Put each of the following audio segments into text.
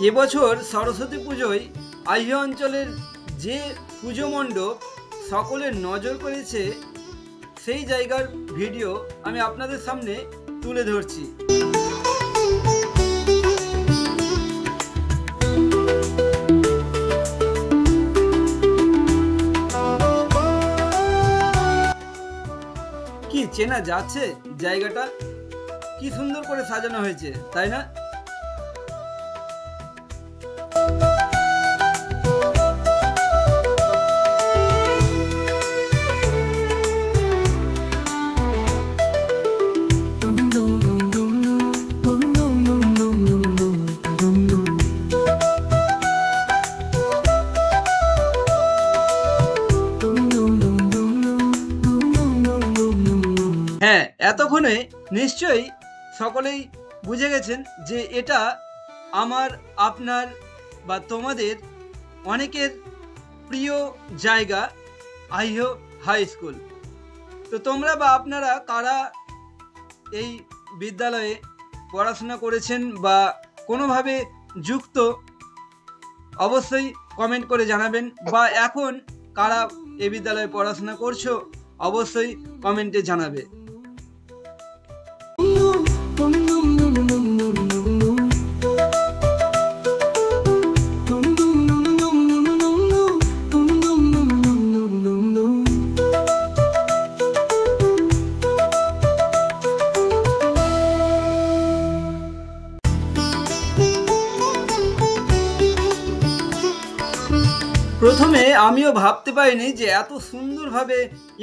এবছর সরস্বতী পুজোয় আহিয়া অঞ্চলের যে পুজো মণ্ডপ সকলের নজর করেছে সেই জায়গার ভিডিও আমি আপনাদের সামনে তুলে ধরছি। কি চেনা যাচ্ছে জায়গাটা? কি সুন্দর করে সাজানো হয়েছে, তাই না? হ্যাঁ, এতক্ষণে নিশ্চয়ই সকলেই বুঝে গেছেন যে এটা আমার, আপনার বা তোমাদের অনেকের প্রিয় জায়গা আহিয়া হাই স্কুল। তো তোমরা বা আপনারা কারা এই বিদ্যালয়ে পড়াশোনা করেছেন বা কোনোভাবে যুক্ত অবশ্যই কমেন্ট করে জানাবেন, বা এখন কারা এই বিদ্যালয়ে পড়াশোনা করছো অবশ্যই কমেন্টে জানাবে। প্রথমে আমিও ভাবতে পারিনি যে এত সুন্দরভাবে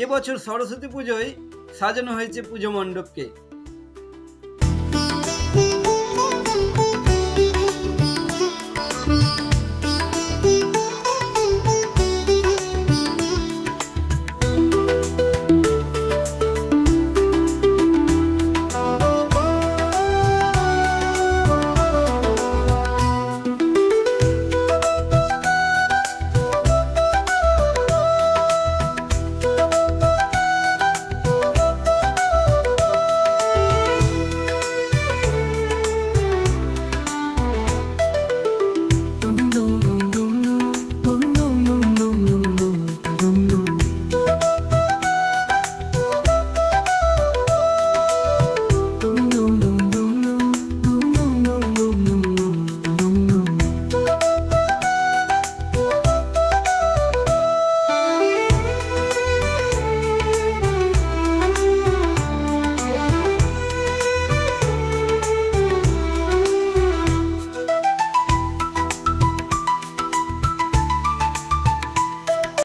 এবছর সরস্বতী পুজোয় সাজানো হয়েছে পুজো মণ্ডপকে।